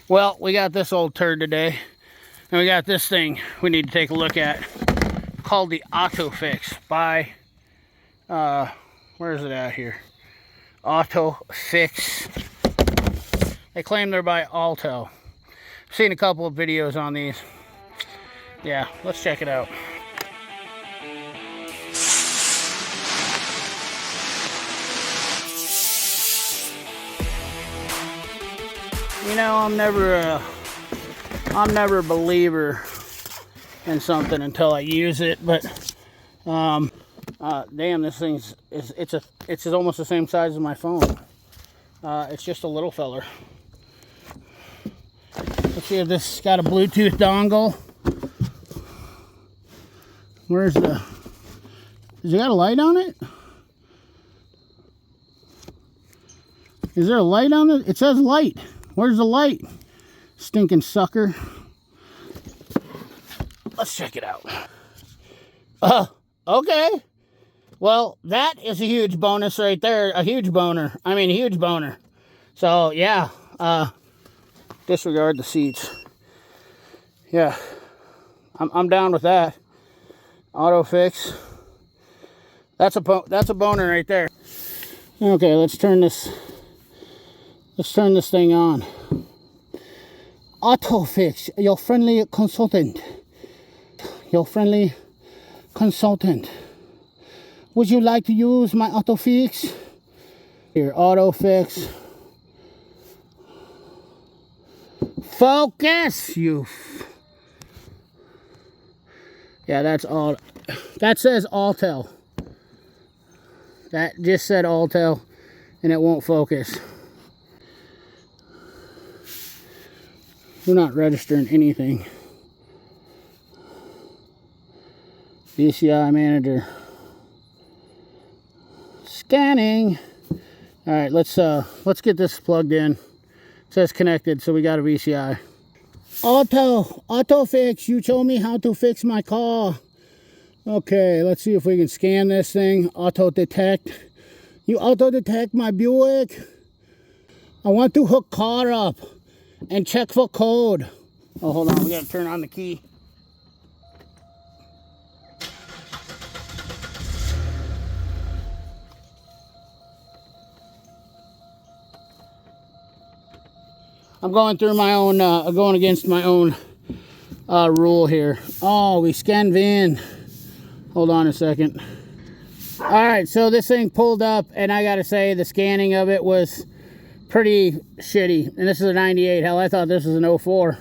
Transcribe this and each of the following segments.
Well, we got this old turd today, and we got this thing we need to take a look at, called the Otofix by, where is it at here? Otofix. They claim they're by Autel. I've seen a couple of videos on these. Yeah, let's check it out. You know, I'm never a believer in something until I use it, but damn, this thing's it's almost the same size as my phone. It's just a little feller. Let's see if this got a Bluetooth dongle. Where's the? Has it got a light on it? Is there a light on it? It says light. Where's the light? Stinking sucker. Let's check it out. Okay. Well, that is a huge bonus right there. A huge boner. I mean, a huge boner. So, yeah. Disregard the seats. Yeah. I'm down with that. Otofix. That's a boner right there. Okay, let's turn this thing on. Otofix, your friendly consultant. Your friendly consultant. Would you like to use my Otofix? Here, Otofix. Focus, you. Yeah, that's all. That says Autel. That just said Autel, and it won't focus. We're not registering anything. VCI manager. Scanning. All right, let's get this plugged in. It says connected, so we got a VCI. Otofix, you told me how to fix my car. Okay, let's see if we can scan this thing. Auto detect. You auto detect my Buick. I want to hook car up and check for code. Oh, hold on, we gotta turn on the key. I'm going through my own, going against my own rule here. Oh, we scanned VIN. Hold on a second. All right, so this thing pulled up, and I gotta say the scanning of it was pretty shitty. And this is a 98. Hell, I thought this was an 04.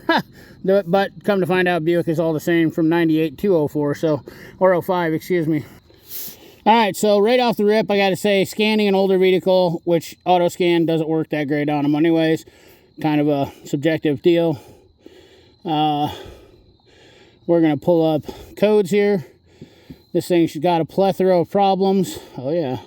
But come to find out, Buick is all the same from 98 to 04, so, or 05, excuse me. All right, so right off the rip, I gotta say, scanning an older vehicle, which auto scan doesn't work that great on them anyways. Kind of a subjective deal. We're gonna pull up codes here. This thing's got a plethora of problems. Oh yeah,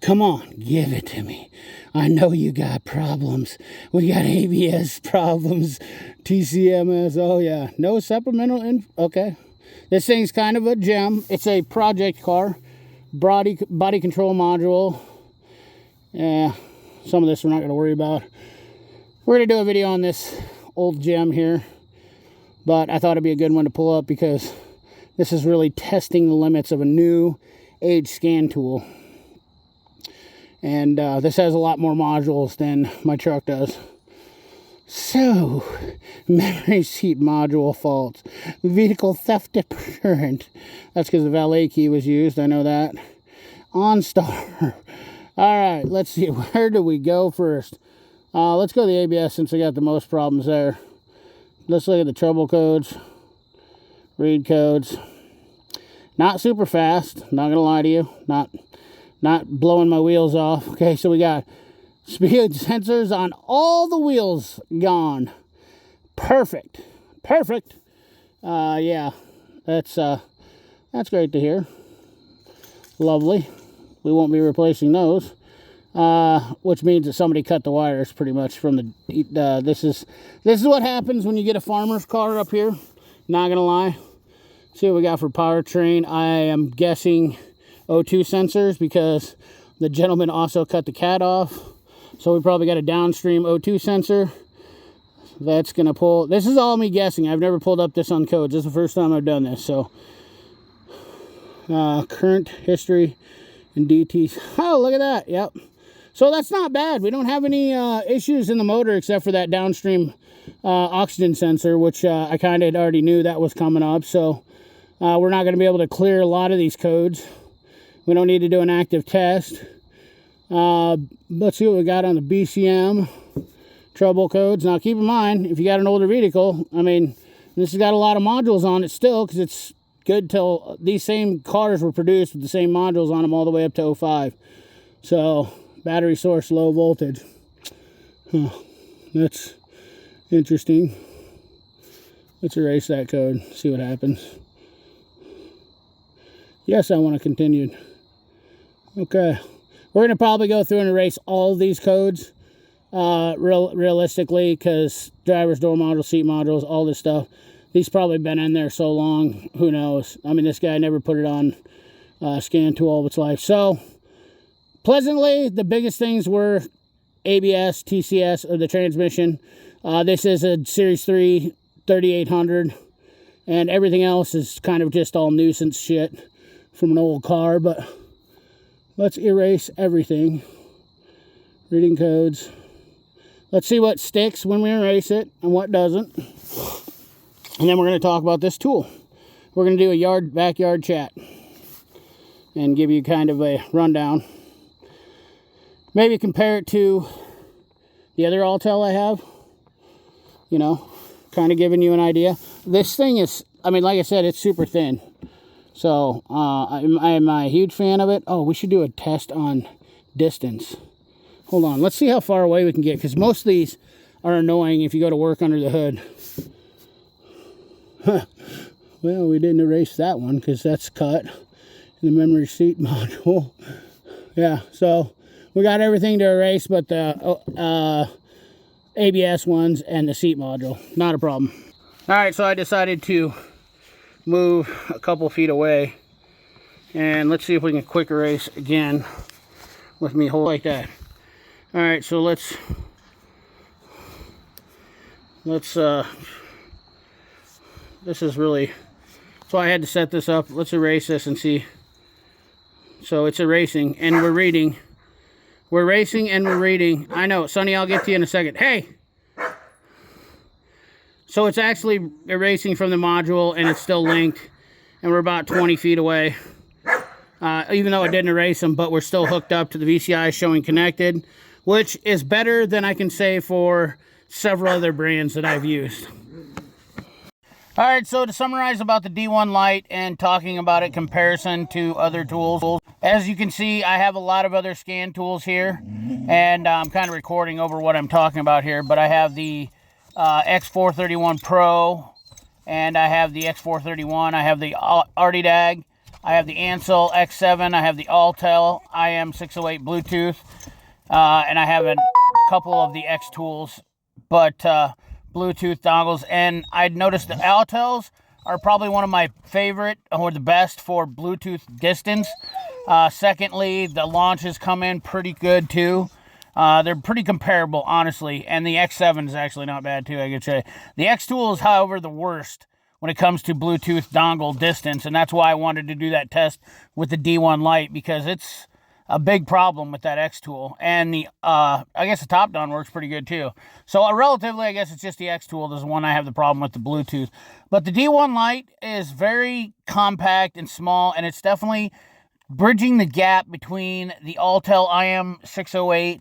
come on, give it to me. I know you got problems. We got ABS problems, TCMS. Oh yeah, no supplemental. Okay, this thing's kind of a gem. It's a project car, body control module. Yeah, some of this we're not gonna worry about. We're going to do a video on this old gem here, but I thought it'd be a good one to pull up because this is really testing the limits of a new age scan tool. And this has a lot more modules than my truck does. So, memory seat module faults, vehicle theft deterrent. That's because the valet key was used, I know that. OnStar. All right, let's see, where do we go first? Let's go to the ABS since we got the most problems there. Let's look at the trouble codes. Read codes. Not super fast, not gonna lie to you. Not blowing my wheels off. Okay, so we got speed sensors on all the wheels gone. Perfect. Perfect. Yeah, that's great to hear. Lovely. We won't be replacing those. Which means that somebody cut the wires pretty much from the, this is what happens when you get a farmer's car up here. Not gonna lie. See what we got for powertrain. I am guessing O2 sensors because the gentleman also cut the cat off. So we probably got a downstream O2 sensor. that's going to pull. This is all me guessing. I've never pulled up this on codes. This is the first time I've done this. So, current history and DTs. Oh, look at that. Yep. So that's not bad. We don't have any issues in the motor except for that downstream oxygen sensor, which I kind of already knew that was coming up. So we're not going to be able to clear a lot of these codes. We don't need to do an active test. Let's see what we got on the BCM trouble codes. Now keep in mind, if you got an older vehicle, I mean, this has got a lot of modules on it still, because it's good till these same cars were produced with the same modules on them all the way up to 05. So battery source low voltage. Huh. That's interesting. Let's erase that code, see what happens. Yes, I want to continue. Okay. We're going to probably go through and erase all of these codes realistically, because driver's door modules, seat modules, all this stuff. These probably been in there so long, who knows? I mean, this guy never put it on scan tool all of its life. So pleasantly, the biggest things were ABS, TCS, or the transmission. This is a Series 3 3800, and everything else is kind of just all nuisance shit from an old car. But let's erase everything. Reading codes. Let's see what sticks when we erase it and what doesn't. And then we're going to talk about this tool. We're going to do a backyard chat and give you kind of a rundown. Maybe compare it to the other Autel I have. You know, kind of giving you an idea. This thing is, I mean, like I said, it's super thin. So, I'm a huge fan of it. Oh, we should do a test on distance. Hold on, let's see how far away we can get, because most of these are annoying if you go to work under the hood. Huh. Well, we didn't erase that one because that's cut in the memory seat module. Yeah, so we got everything to erase but the ABS ones and the seat module. Not a problem. All right, so I decided to move a couple feet away, and let's see if we can quick erase again with me hold like that. All right, so let's this is really, so I had to set this up. Let's erase this and see. So it's erasing and we're reading. We're erasing and we're reading. I know, Sonny, I'll get to you in a second. Hey! So it's actually erasing from the module and it's still linked. And we're about 20 feet away. Even though it didn't erase them, but we're still hooked up to the VCI showing connected, which is better than I can say for several other brands that I've used. All right, so to summarize about the D1 Lite and talking about it comparison to other tools, as you can see, I have a lot of other scan tools here, and I'm kind of recording over what I'm talking about here, but I have the X431 Pro, and I have the X431, I have the Artidag, I have the Ansel X7, I have the Autel IM608 Bluetooth, and I have a couple of the X tools, but Bluetooth dongles. And I'd noticed the Autels are probably one of my favorite or the best for Bluetooth distance. Secondly, the launches come in pretty good too. They're pretty comparable, honestly, and the X7 is actually not bad too, I could say. The X tool is, however, the worst when it comes to Bluetooth dongle distance, and that's why I wanted to do that test with the D1 Lite, because it's a big problem with that X tool. And the I guess the top down works pretty good too. So relatively, I guess it's just the X tool that's the one I have the problem with the Bluetooth. But the D1 Lite is very compact and small, and it's definitely bridging the gap between the Autel IM608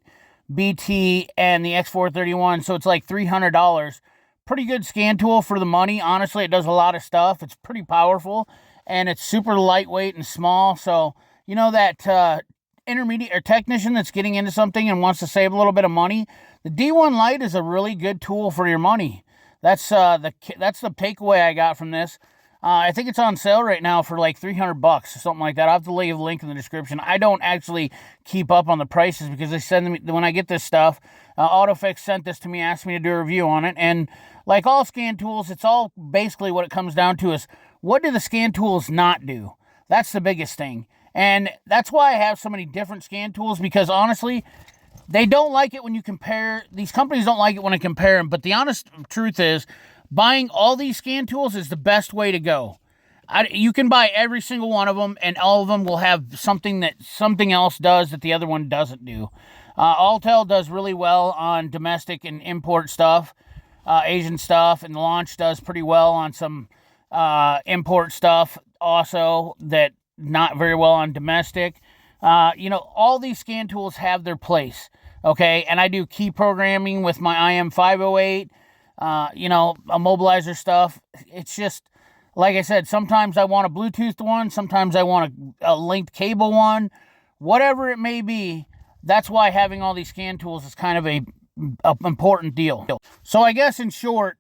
BT and the X431. So it's like $300. Pretty good scan tool for the money. Honestly, it does a lot of stuff. It's pretty powerful, and it's super lightweight and small. So, you know, that intermediate or technician that's getting into something and wants to save a little bit of money, the D1 Lite is a really good tool for your money. That's the takeaway I got from this. I think it's on sale right now for like $300 or something like that. I'll have to leave a link in the description. I don't actually keep up on the prices because they send me, when I get this stuff, Otofix sent this to me, asked me to do a review on it. And like all scan tools, it's all basically what it comes down to is, what do the scan tools not do? That's the biggest thing. And that's why I have so many different scan tools, because honestly, They don't like it when you compare, these companies don't like it when I compare them, but the honest truth is, buying all these scan tools is the best way to go. You can buy every single one of them, and all of them will have something that something else does that the other one doesn't do. Autel does really well on domestic and import stuff, Asian stuff, and Launch does pretty well on some import stuff also that not very well on domestic. You know, all these scan tools have their place, okay? And I do key programming with my IM508, you know, immobilizer stuff. It's just, like I said, sometimes I want a Bluetooth one, sometimes I want a linked cable one, whatever it may be. That's why having all these scan tools is kind of a important deal. So I guess in short,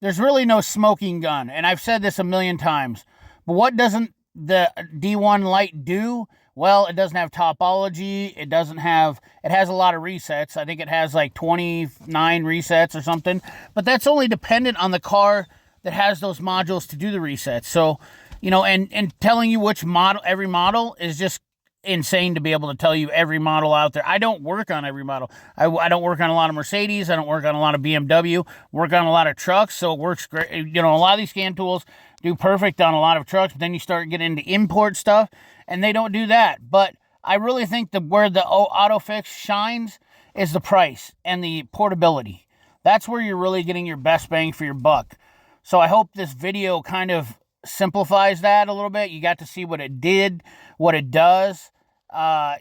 there's really no smoking gun, and I've said this a million times, but what doesn't the D1 Lite do? Well, it doesn't have topology, it has a lot of resets. I think it has like 29 resets or something, but that's only dependent on the car that has those modules to do the resets. So, you know, and telling you which model, every model is just insane to be able to tell you every model out there. I don't work on every model. I don't work on a lot of Mercedes. I don't work on a lot of BMW. Work on a lot of trucks, so it works great. You know, a lot of these scan tools do perfect on a lot of trucks, but then you start getting into import stuff, and they don't do that. But I really think that where the Otofix shines is the price and the portability. That's where you're really getting your best bang for your buck. So I hope this video kind of simplifies that a little bit. You got to see what it did, what it does.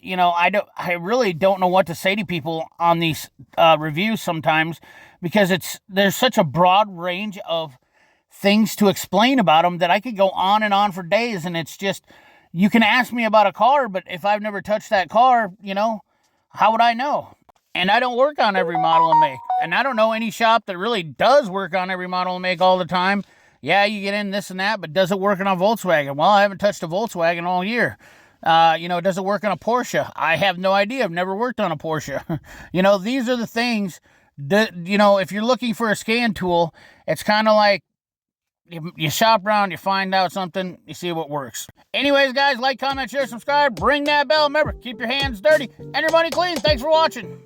You know, I really don't know what to say to people on these reviews sometimes, because there's such a broad range of things to explain about them that I could go on and on for days. And it's just, you can ask me about a car, but if I've never touched that car, you know, how would I know? And I don't work on every model and make. And I don't know any shop that really does work on every model and make all the time. Yeah, you get in this and that, but does it work on a Volkswagen? Well, I haven't touched a Volkswagen all year. You know, does it work on a Porsche? I have no idea. I've never worked on a Porsche. You know, these are the things that, you know, if you're looking for a scan tool, it's kind of like you shop around, you find out something, you see what works. Anyways, guys, like, comment, share, subscribe, ring that bell. Remember, keep your hands dirty and your money clean. Thanks for watching.